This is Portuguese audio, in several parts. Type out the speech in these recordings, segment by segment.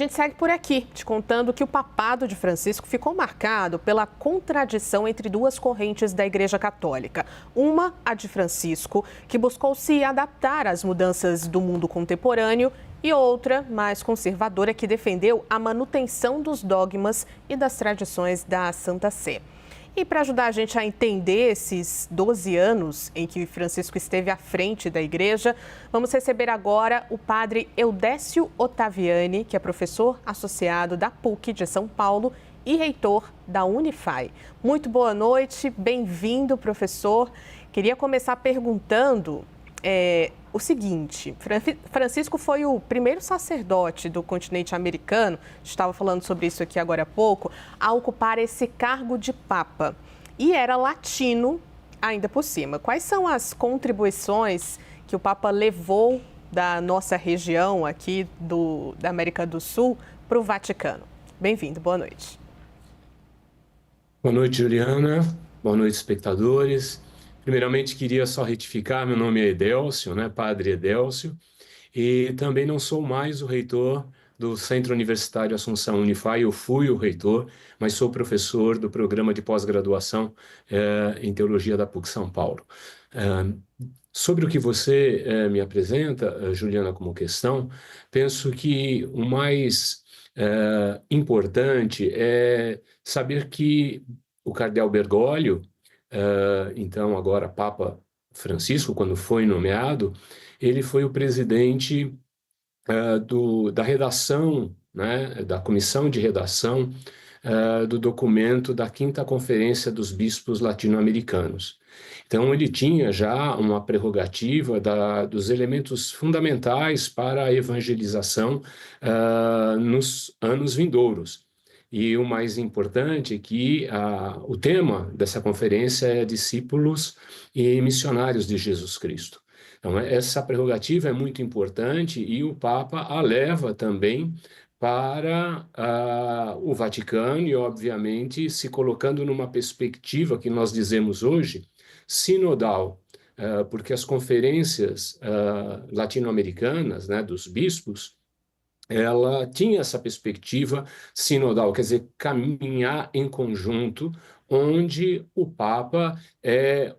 A gente segue por aqui, te contando que o papado de Francisco ficou marcado pela contradição entre duas correntes da Igreja Católica. Uma, a de Francisco, que buscou se adaptar às mudanças do mundo contemporâneo, e outra, mais conservadora, que defendeu a manutenção dos dogmas e das tradições da Santa Sé. E para ajudar a gente a entender esses 12 anos em que Francisco esteve à frente da igreja, vamos receber agora o padre Eudécio Ottaviani, que é professor associado da PUC de São Paulo e reitor da Unifai. Muito boa noite, bem-vindo, professor. Queria começar perguntando o seguinte: Francisco foi o primeiro sacerdote do continente americano, estava falando sobre isso aqui agora há pouco, a ocupar esse cargo de papa. E era latino ainda por cima. Quais são as contribuições que o papa levou da nossa região aqui da América do Sul para o Vaticano? Bem-vindo, boa noite. Boa noite, Juliana. Boa noite, espectadores. Primeiramente, queria só retificar, meu nome é Edélcio, né? Padre Edélcio, e também não sou mais o reitor do Centro Universitário Assunção Unifai. Eu fui o reitor, mas sou professor do programa de pós-graduação em Teologia da PUC São Paulo. Sobre o que você me apresenta, Juliana, como questão, penso que o mais importante é saber que o cardeal Bergoglio, então agora Papa Francisco, quando foi nomeado, ele foi o presidente da redação, né, da comissão de redação do documento da Quinta Conferência dos Bispos Latino-Americanos. Então, ele tinha já uma prerrogativa dos elementos fundamentais para a evangelização nos anos vindouros. E o mais importante é que o tema dessa conferência é discípulos e missionários de Jesus Cristo. Então, essa prerrogativa é muito importante e o Papa a leva também para o Vaticano e, obviamente, se colocando numa perspectiva que nós dizemos hoje, sinodal, porque as conferências latino-americanas, né, dos bispos, ela tinha essa perspectiva sinodal, quer dizer, caminhar em conjunto, onde o Papa é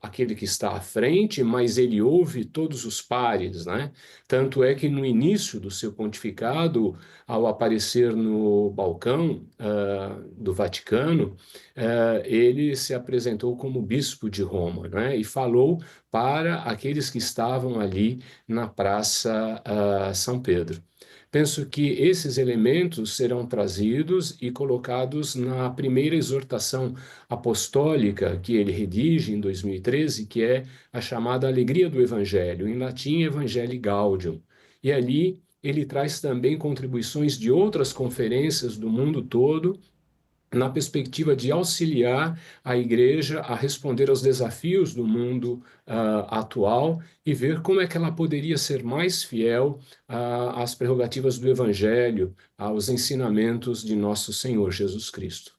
aquele que está à frente, mas ele ouve todos os pares, né? Tanto é que no início do seu pontificado, ao aparecer no balcão do Vaticano, ele se apresentou como bispo de Roma, né? E falou para aqueles que estavam ali na Praça São Pedro. Penso que esses elementos serão trazidos e colocados na primeira exortação apostólica que ele redige em 2013, que é a chamada Alegria do Evangelho, em latim Evangelii Gaudium. E ali ele traz também contribuições de outras conferências do mundo todo, na perspectiva de auxiliar a igreja a responder aos desafios do mundo atual e ver como é que ela poderia ser mais fiel às prerrogativas do Evangelho, aos ensinamentos de nosso Senhor Jesus Cristo.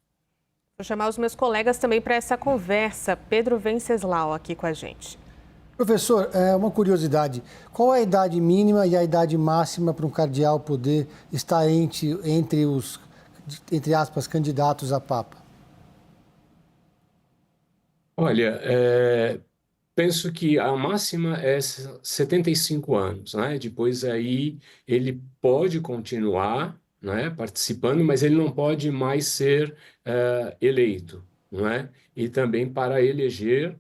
Vou chamar os meus colegas também para essa conversa. Pedro Venceslau aqui com a gente. Professor, uma curiosidade. Qual a idade mínima e a idade máxima para um cardeal poder estar entre os, entre aspas, candidatos a Papa? Olha, penso que a máxima é 75 anos, né? Depois aí ele pode continuar, né, participando, mas ele não pode mais ser eleito, não é? E também para eleger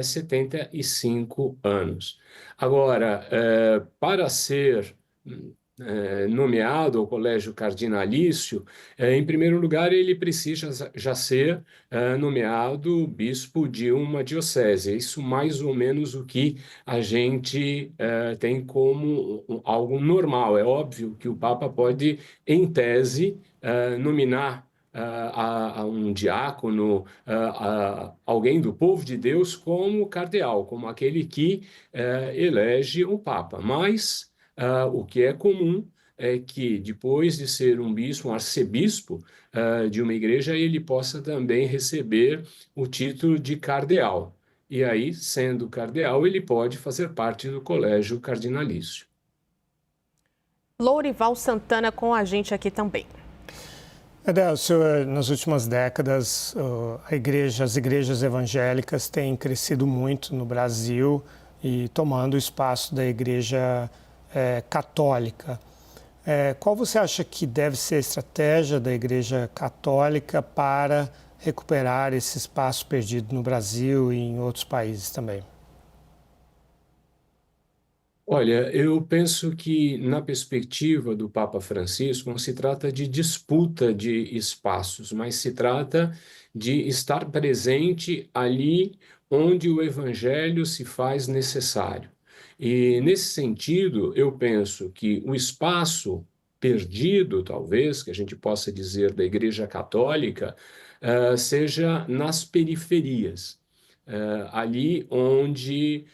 75 anos. Agora, para ser nomeado ao colégio cardinalício, em primeiro lugar, ele precisa já ser nomeado bispo de uma diocese. Isso mais ou menos o que a gente tem como algo normal. É óbvio que o Papa pode, em tese, nominar a um diácono, alguém do povo de Deus como cardeal, como aquele que elege o Papa. Mas o que é comum é que, depois de ser um bispo, um arcebispo de uma igreja, ele possa também receber o título de cardeal. E aí, sendo cardeal, ele pode fazer parte do colégio cardinalício. Lourival Santana com a gente aqui também. Adelcio, nas últimas décadas, as igrejas evangélicas têm crescido muito no Brasil e tomando o espaço da igreja católica. Qual você acha que deve ser a estratégia da igreja católica para recuperar esse espaço perdido no Brasil e em outros países também? Olha, eu penso que, na perspectiva do Papa Francisco, não se trata de disputa de espaços, mas se trata de estar presente ali onde o evangelho se faz necessário. E, nesse sentido, eu penso que o espaço perdido, talvez, que a gente possa dizer da Igreja Católica, seja nas periferias. Ali onde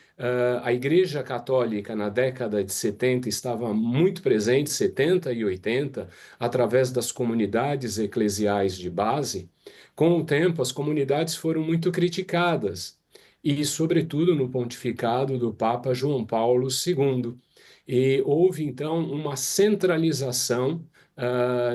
a Igreja Católica, na década de 70, estava muito presente, 70 e 80, através das comunidades eclesiais de base. Com o tempo, as comunidades foram muito criticadas, e, sobretudo, no pontificado do Papa João Paulo II. E houve, então, uma centralização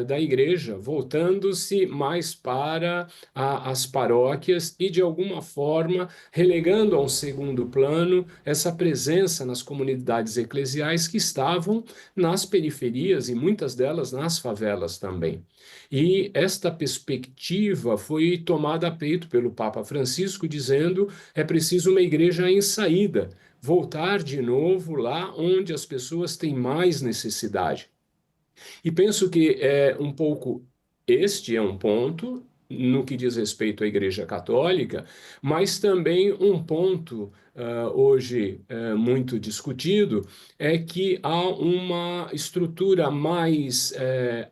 da igreja, voltando-se mais para as paróquias e, de alguma forma, relegando a um segundo plano essa presença nas comunidades eclesiais que estavam nas periferias e muitas delas nas favelas também. E esta perspectiva foi tomada a peito pelo Papa Francisco, dizendo é preciso uma igreja em saída, voltar de novo lá onde as pessoas têm mais necessidade. E penso que este é um ponto no que diz respeito à Igreja Católica, mas também um ponto hoje muito discutido é que há uma estrutura mais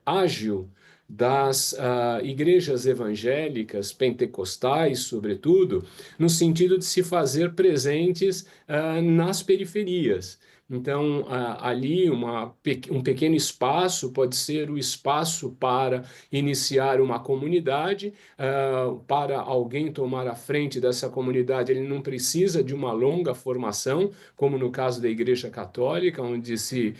ágil das igrejas evangélicas, pentecostais, sobretudo, no sentido de se fazer presentes nas periferias. Então, ali, um pequeno espaço pode ser o espaço para iniciar uma comunidade, para alguém tomar a frente dessa comunidade. Ele não precisa de uma longa formação, como no caso da Igreja Católica, onde se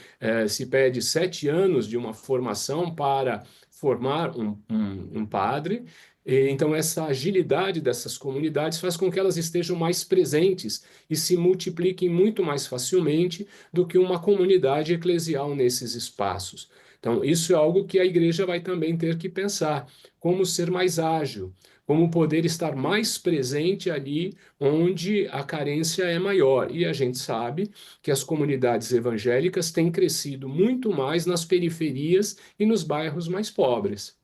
pede 7 anos de uma formação para formar um padre. Então, essa agilidade dessas comunidades faz com que elas estejam mais presentes e se multipliquem muito mais facilmente do que uma comunidade eclesial nesses espaços. Então, isso é algo que a igreja vai também ter que pensar, como ser mais ágil, como poder estar mais presente ali onde a carência é maior. E a gente sabe que as comunidades evangélicas têm crescido muito mais nas periferias e nos bairros mais pobres.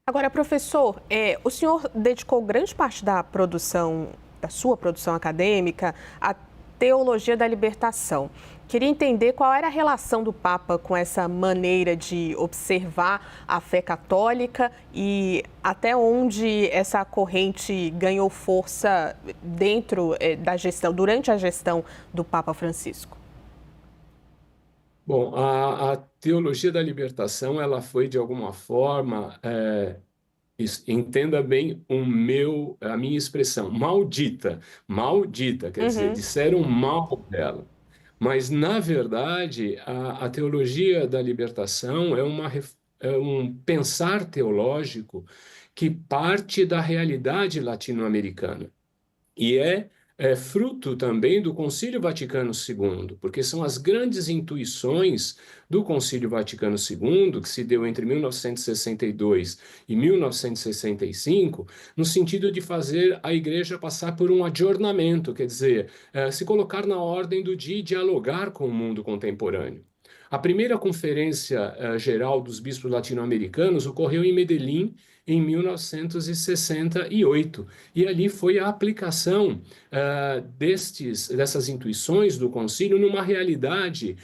Agora, professor, o senhor dedicou grande parte da sua produção acadêmica à teologia da libertação. Queria entender qual era a relação do Papa com essa maneira de observar a fé católica e até onde essa corrente ganhou força dentro da gestão, durante a gestão do Papa Francisco. Bom, a teologia da libertação, ela foi, de alguma forma, entenda bem a minha expressão, maldita, quer dizer, disseram mal dela. Mas, na verdade, a teologia da libertação é um pensar teológico que parte da realidade latino-americana. E é fruto também do Concílio Vaticano II, porque são as grandes intuições do Concílio Vaticano II, que se deu entre 1962 e 1965, no sentido de fazer a Igreja passar por um adjornamento, quer dizer, se colocar na ordem do dia e dialogar com o mundo contemporâneo. A primeira conferência geral dos bispos latino-americanos ocorreu em Medellín, em 1968. E ali foi a aplicação dessas intuições do concílio numa realidade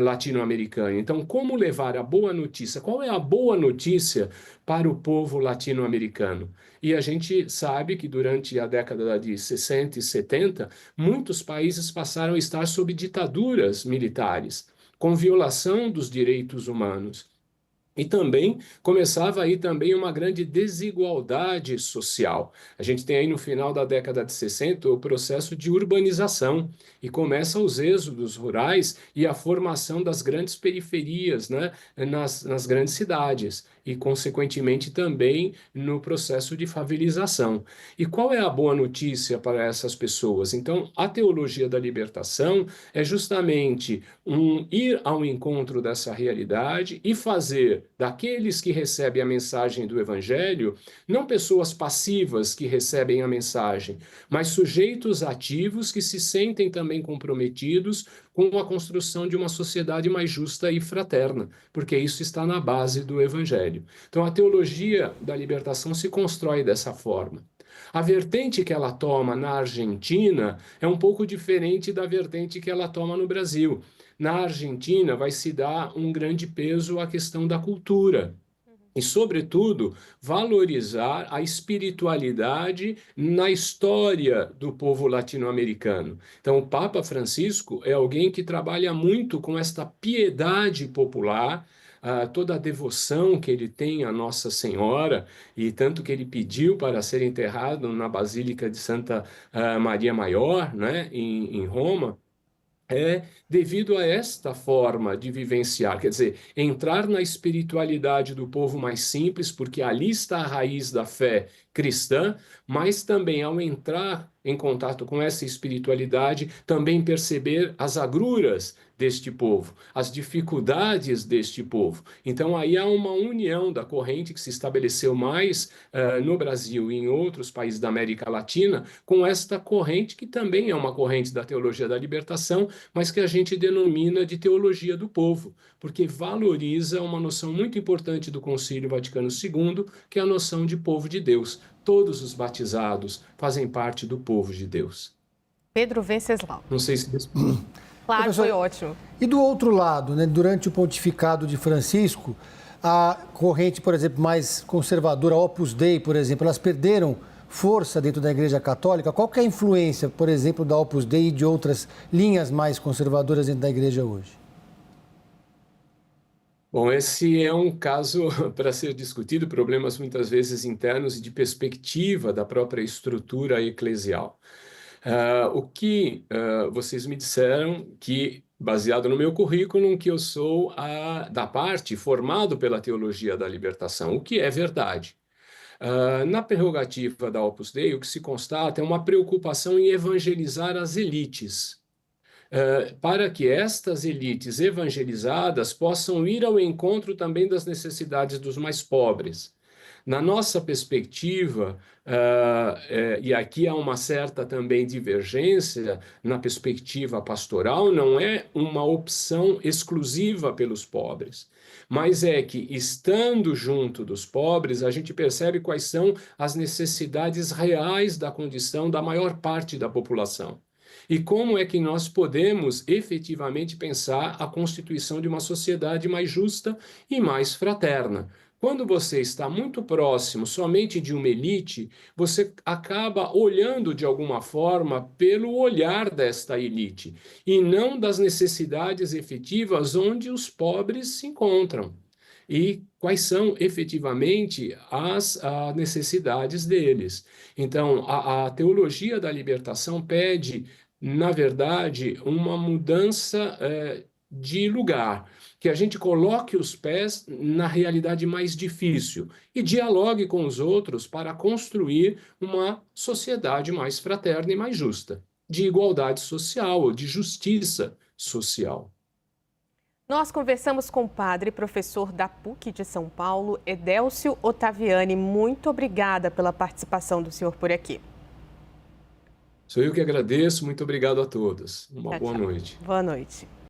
latino-americana. Então, como levar a boa notícia? Qual é a boa notícia para o povo latino-americano? E a gente sabe que durante a década de 60 e 70, muitos países passaram a estar sob ditaduras militares, com violação dos direitos humanos. E também começava aí também uma grande desigualdade social. A gente tem aí no final da década de 60 o processo de urbanização e começa os êxodos rurais e a formação das grandes periferias, né, nas grandes cidades e, consequentemente, também no processo de favelização. E qual é a boa notícia para essas pessoas? Então, a teologia da libertação é justamente ir ao encontro dessa realidade e fazer daqueles que recebem a mensagem do Evangelho não pessoas passivas que recebem a mensagem, mas sujeitos ativos que se sentem também comprometidos com a construção de uma sociedade mais justa e fraterna, porque isso está na base do Evangelho. Então, a teologia da libertação se constrói dessa forma. A vertente que ela toma na Argentina é um pouco diferente da vertente que ela toma no Brasil. Na Argentina, vai se dar um grande peso à questão da cultura. E, sobretudo, valorizar a espiritualidade na história do povo latino-americano. Então, o Papa Francisco é alguém que trabalha muito com esta piedade popular, toda a devoção que ele tem à Nossa Senhora, e tanto que ele pediu para ser enterrado na Basílica de Santa Maria Maior, né, em Roma. É devido a esta forma de vivenciar, quer dizer, entrar na espiritualidade do povo mais simples, porque ali está a raiz da fé cristã, mas também ao entrar em contato com essa espiritualidade, também perceber as agruras deste povo, as dificuldades deste povo. Então aí há uma união da corrente que se estabeleceu mais no Brasil e em outros países da América Latina, com esta corrente que também é uma corrente da teologia da libertação, mas que a gente denomina de teologia do povo, porque valoriza uma noção muito importante do Concílio Vaticano II, que é a noção de povo de Deus. Todos os batizados fazem parte do povo de Deus. Pedro Venceslau. Não sei se... Claro, Professor, foi ótimo. E do outro lado, né, durante o pontificado de Francisco, a corrente, por exemplo, mais conservadora, Opus Dei, por exemplo, elas perderam força dentro da Igreja Católica. Qual que é a influência, por exemplo, da Opus Dei e de outras linhas mais conservadoras dentro da Igreja hoje? Bom, esse é um caso para ser discutido, problemas muitas vezes internos e de perspectiva da própria estrutura eclesial. O que vocês me disseram que, baseado no meu currículo, que eu sou da parte formado pela teologia da libertação, o que é verdade. Na prerrogativa da Opus Dei, o que se constata é uma preocupação em evangelizar as elites, para que estas elites evangelizadas possam ir ao encontro também das necessidades dos mais pobres. Na nossa perspectiva, e aqui há uma certa também divergência na perspectiva pastoral, não é uma opção exclusiva pelos pobres, mas é que, estando junto dos pobres, a gente percebe quais são as necessidades reais da condição da maior parte da população. E como é que nós podemos efetivamente pensar a constituição de uma sociedade mais justa e mais fraterna? Quando você está muito próximo somente de uma elite, você acaba olhando de alguma forma pelo olhar desta elite e não das necessidades efetivas onde os pobres se encontram e quais são efetivamente as necessidades deles. Então, a teologia da libertação pede, na verdade, uma mudança de lugar, que a gente coloque os pés na realidade mais difícil e dialogue com os outros para construir uma sociedade mais fraterna e mais justa, de igualdade social ou de justiça social. Nós conversamos com o padre e professor da PUC de São Paulo, Edélcio Ottaviani. Muito obrigada pela participação do senhor por aqui. Sou eu que agradeço, muito obrigado a todos. Uma boa noite. Boa noite.